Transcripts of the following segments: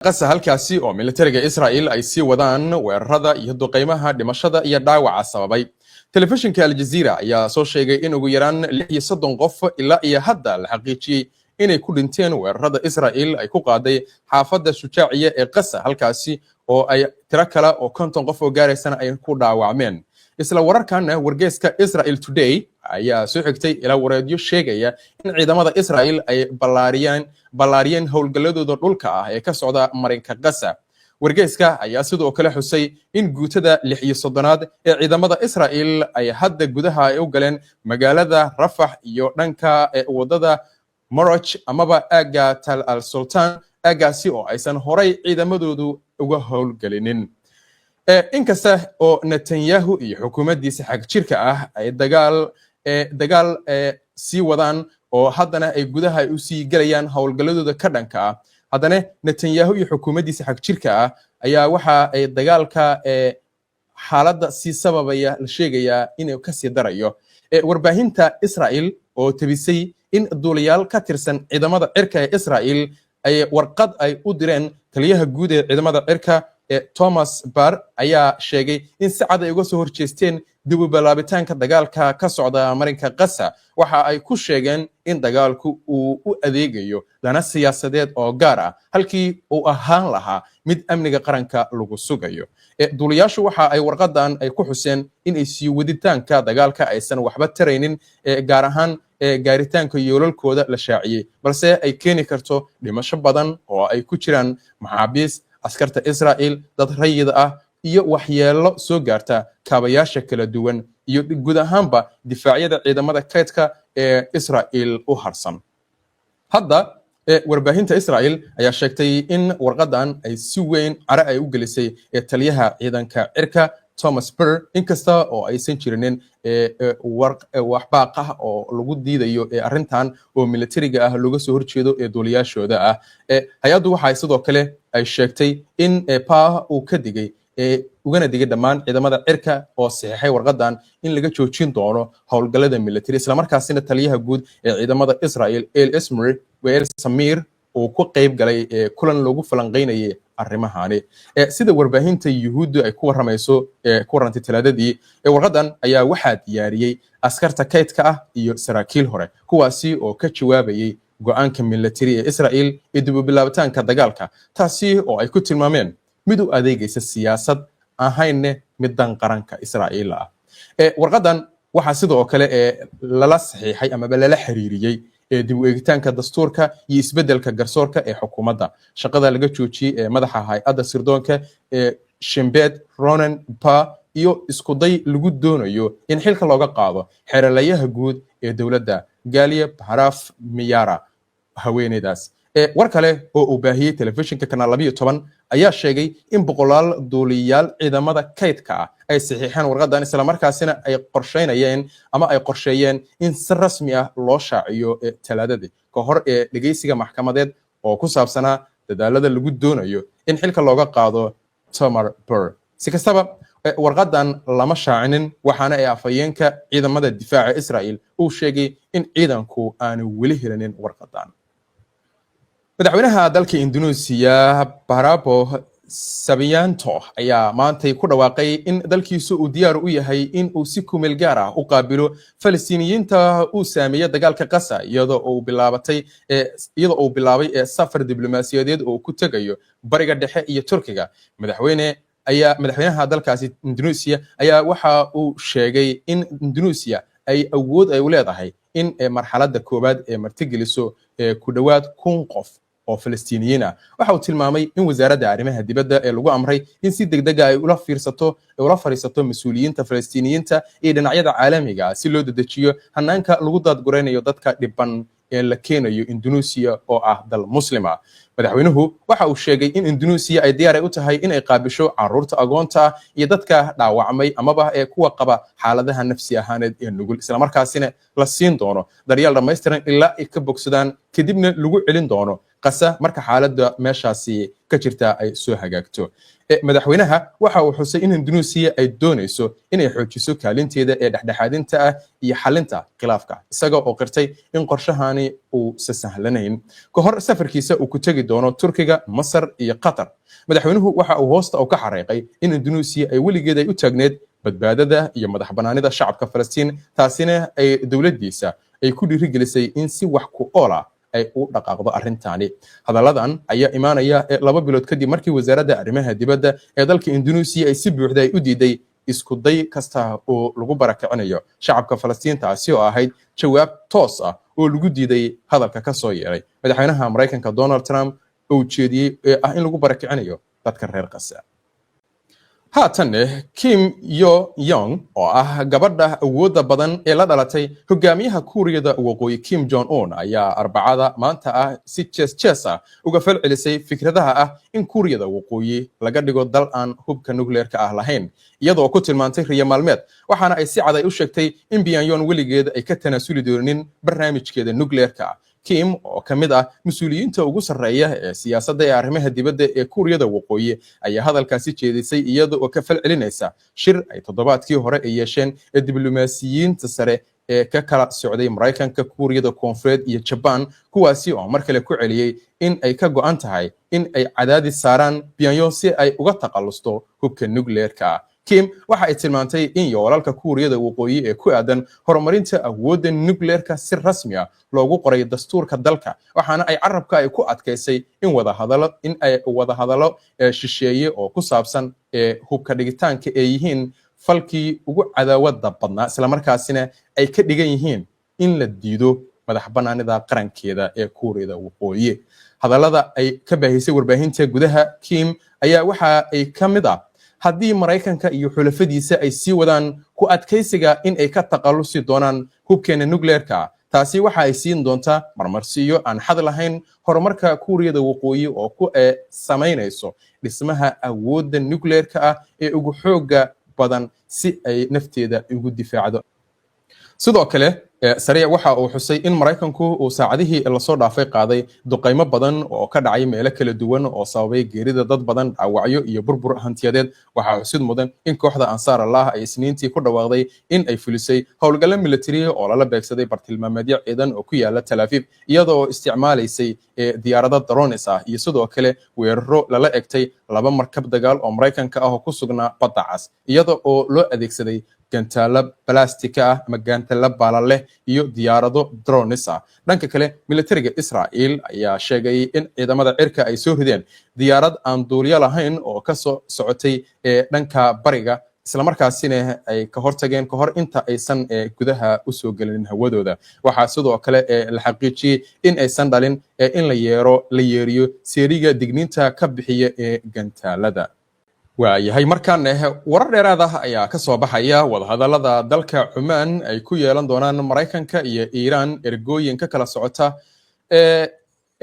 qasa halkaasi oo militariga Israa'iil ay sii wadaan weerarada iyo duqeymaha dhimashada iyo dhaawaca sababay. Telefishinka Al Jazeera ayaa soo sheegay in ugu yaraan 36 qof ilaa iyo hadda la xaqiijiyay inay ku dhinteen weerarada Israa'iil ay ku qaaday xaafadda Shujaaciya ee qasa halkaasi oo ay tiro kale oo 50 qof oo gaaraysan ay ku dhaawacmeen. isla wararkan wargeyska Israel Today ayaa soo xigtay ila wareedyo sheegaya in ciidamada Israa'iil ay ballaariyeen howlgaladooda dhulka ah ee ka socda marinka Gaza. wargeyska ayaa sidoo kale xusay in guutada 36aad ee ciidamada Israa'iil ay hadda gudaha ay u galeen magaalada Rafah iyo dhanka wadada Maraj amaba aaga Tal al-Sultan aagaasi oo aysan horay ciidamadoodu uga howlgalinin. inkasta oo Netanyahu iyo xukuumaddiisa xag jirka ah ay dagaal sii wadaan oo haddana ay gudaha u sii galayaan howlgaladooda ka dhanka ah haddana Netanyahu iyo xukuumaddiisa xag jirka ah ayaa waxa ay dagaalka xaaladda si sababaya la sheegayaa inuu ka sii darayo. warbaahinta Israa'iil oo tabisay in duuliyaal ka tirsan ciidamada cirka ee Israa'iil ay warqad ay u direen taliyaha guud ee ciidamada cirka Thomas Bar ayaa sheegay in si cad ay uga soo horjeesteen dib u bilaabitaanka dagaalka ka socda marinka Gaza. waxa ay ku sheegeen in dagaalku uu u adeegayo dana siyaasadeed oo gaar ah halkii uu ahaan lahaa mid amniga qaranka lagu sugayo. duuliyaashu waxa ay warqadan ay ku xuseen in ay sii waditaanka dagaalka aysan waxba taraynin gaar ahaan gaaritaanka yoolalkooda la shaaciyay balse ay keeni karto dhimasho badan oo ay ku jiraan maxaabiis askarta Israa'iil dad rayid ah iyo waxyeelo soo gaarta kaabayaasha kala duwan iyo guud ahaanba difaacyada ciidamada kaydka ee Israa'iil u harsan. hadda warbaahinta Israa'iil ayaa sheegtay in warqadan ay si weyn cara ay u gelisay taliyaha ciidanka cirka Thomas Bar inkasta oo aysan jirinin wax baaq ah oo lagu diidayo arrintan oo militariga ah looga soo horjeedo duuliyaashooda ah. hay'addu waxa sidoo kale ay sheegtay in uu ka digay ugana digay dhammaan ciidamada cirka oo saxiixay warqadan in laga joojin doono howlgallada militari isla markaasina taliyaha guud ee ciidamada Israa'iil El Samir uu ku qayb galay kulan lagu falanqeynayay arrimahani. sida warbaahinta Yuhuuddu ay ku waramayso ku warantay talaadadii warqadan ayaa waxaa diyaariyay askarta kaydka ah iyo saraakiil hore kuwaasi oo ka jawaabayay go'aanka militari ee Israa'iil ee dib u bilaabitaanka dagaalka taasi oo ay ku tilmaameen mid u adeegaysa siyaasad ahayn mid dan qaranka Israa'iil ah. warqadan waxa sidoo kale lala saxiixay ama lala xiriiriyay dib u eegitaanka dastuurka iyo isbedelka garsoorka ee xukuumadda shaqada laga joojiyay madaxa hay'adda sirdoonka Shimbet Ronen Pa iyo isku day lagu doonayo in xilka looga qaado xeeralayaha guud ee dawladda Galia Paraf Miyara haweeneydaas. war kale oo uu baahiyay telefishinka Kanaal 12 ayaa sheegay in boqolaal duuliyaal ciidamada kaydka ah ay saxiixeen warqadan isla markaasina ay qorsheeyeen in si rasmi ah loo shaaciyo talaadadii ka hor dhageysiga maxkamadeed oo ku saabsanaa dadaalada lagu doonayo in xilka looga qaado Tamar Bar. si kastaba warqadan lama shaacinin waxaana ay afayeenka ciidamada difaaca Israa'iil uu sheegay in ciidanku aanu weli helanin warqadan. madaxweynaha dalka Indonesia Prabowo Subianto ayaa maantay ku dhawaaqay in dalkiisu uu diyaar u yahay in uu si kumeel gaar ah u qaabilo Falastiiniyiinta uu saameeyay dagaalka Gaza iyadoo uu bilaabay safar diblomaasiyadeed oo ku tagayo bariga dhexe iyo Turkiga. madaxweynaha dalkaasi Indonesia ayaa waxa uu sheegay in Indonesia ay awood ay u leedahay in marxaladda koobaad martigeliso ku dhawaad 1,000 qof oo Falastiiniyiin ah. waxa uu tilmaamay in wasaaradda arrimaha dibadda lagu amray in si degdeg ah ay ula fariisato mas'uuliyiinta Falastiiniyiinta iyo dhinacyada caalamiga si loo dedejiyo hanaanka lagu daadgureynayo dadka dhiban ee la keenayo Indonesia oo ah dal muslima. madaxweynuhu waxa uu sheegay in Indonesia ay diyaar u tahay in ay qaabisho caruurta agoonta iyo dadka dhaawacmay amaba kuwa qaba xaaladaha nafsi ahaaneed ee nugul isla markaasina la siin doono daryeel dhameystiran ilaa ay ka bogsadaan kadibna lagu celin doono qasa marka xaaladda meeshaasi ka jirta ay soo hagaagto madaxweynaha waxa uu xusay in Indonesia ay doonayso inay xoojiso kaalinteeda ee dhexdhexaadinta ah iyo xalinta khilaafka isaga oo qirtay in qorshahani uu sahlanayn ka hor safarkiisa uu ku tagi doono Turkiga Masar iyo Qatar madaxweynuhu waxa uu hoosta ka xariiqay in Indonesia ay weligeed ay u taagneed badbaadada iyo madaxbanaanida shacabka Falastiin taasina ay dawladdiisa ay ku dhiirigelisay in si wax ku ool ah ay u dhaqaaqdo arrintaani hadaladan ayaa imaanaya 2 bilood kadib markii wasaaradda arrimaha dibadda ee dalka Indonesia ay si buuxda ay u diiday isku day kasta oo lagu barakicinayo shacabka Falastiin taasi oo ahayd jawaab toos ah oo lagu diiday hadalka ka soo yeeray madaxweynaha Mareykanka Donald Trump oo jeediyay in lagu barakicinayo dadka reer Gaza haatan Kim Yo Jong oo ah gabadha awoodda badan ee la dhalatay hogaamiyaha Kuuriyada Waqooyi Kim Jong Un ayaa Arbacada maanta si jees uga falcelisay fikradaha in Kuuriyada Waqooyi laga dhigo dal aan hubka nuclear-ka lahayn iyadoo ku tilmaantay riyo maalmeed waxaana ay si cad u sheegtay in Pyongyang weligeed ay ka tanaasuli doonin barnaamijkeeda nuclear-ka Kim oo kamid mas'uuliyiinta ugu sareeya ee siyaasadda ee arrimaha dibadda ee Kuuriyada Waqooyi ayaa hadalkaasi jeedisay iyadoo ka falcelinaysa shir ay toddobaadkii hore ay yeesheen diblomaasiyiinta sare ee ka kala socday Mareykanka Kuuriyada Koonfureed iyo Japan kuwaasi oo mar kale ku celiyay in ay ka go'an tahay in ay cadaadis saaraan Pyongyang si ay uga taqalusto hubka nuclear-ka Kim waxa ay tilmaantay in yoolalka Kuuriyada Waqooyi ee ku aadan horumarinta awoodda nuclear-ka si rasmi ah loogu qoray dastuurka dalka waxaana ay carabka ay ku adkaysay in wada hadalo shisheeye oo ku saabsan hubka dhigitaanka ay yihiin falkii ugu cadaawadda badnaa isla markaasina ay ka dhigan yihiin in la diido madaxbanaanida qarankeeda ee Kuuriyada Waqooyi hadallada ay ka baahisay warbaahinta gudaha Kim ayaa waxa ay kamid haddii Mareykanka iyo xulafadiisa ay sii wadaan ku adkaysiga in ay ka taqalusi doonaan hubkeena nuclear-ka taasi waxa ay siin doontaa marmarsiyo aan xad lahayn horumarka Kuuriyada Waqooyi oo ku sameynayso dhismaha awoodda nuclear-ka ee ugu xooga badan si ay nafteeda ugu difaacdo sidoo kale sariic waxa uu xusay in Mareykanku uu saacadihii la soo dhaafay qaaday duqeymo badan oo ka dhacay meelo kala duwan oo sababay geerida dad badan dhaawacyo iyo burbur hantiyadeed waxa xusid mudan in kooxda Ansaar Allah ay isniintii ku dhawaaqday in ay fulisay howlgalo military oo lala beegsaday bartilmaameedyo ciidan oo ku yaala Tel Aviv iyadoo isticmaalaysay diyaarado drones iyo sidoo kale weeraro lala egtay 2 markab dagaal oo Mareykanka oo ku sugnaa badda cas iyadoo loo adeegsaday gantaalo plastika ama gantaalo baalale iyo diyaarado drones dhanka kale militariga Israel ayaa sheegay in ciidamada cirka ay soo rideen diyaarad aan duuliye lahayn oo ka soo socotay dhanka bariga isla markaasina ay ka hortageen ka hor inta aysan gudaha u soo galin hawadooda waxa sidoo kale la xaqiijiyay in aysan dhalin in la yeeriyo seeriga digniinta ka bixiya gantaalada waayahay markaan warar dheeraad ayaa ka soo baxaya wadahadalada dalka Cumaan ay ku yeelan doonaan Mareykanka iyo Iiraan ergooyinka kala socota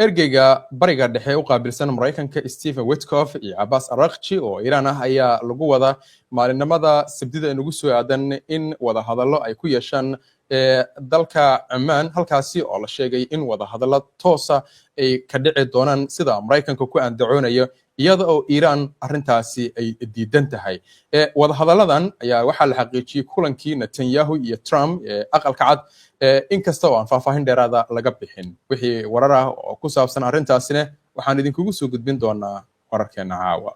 ergeyga bariga dhexe u qaabilsan Mareykanka Steve Witkoff iyo Abbas Araghchi oo Iiraan ayaa lagu wada maalinimada Sabtida inagu soo aadan in wadahadalo ay ku yeeshaan dalka Cumaan halkaasi oo la sheegay in wadahadalo toosa ay ka dhici doonaan sida Mareykanka ku andacoonayo iyada oo Iiraan arintaasi ay diidan tahay wadahadaladan ayaa waxa la xaqiijiyay kulankii Netanyahu iyo Trump aqalka cad inkasta oo aan faahfaahin dheeraada laga bixin wixii warar oo ku saabsan arintaasina waxaan idinkugu soo gudbin doonaa wararkeena caawa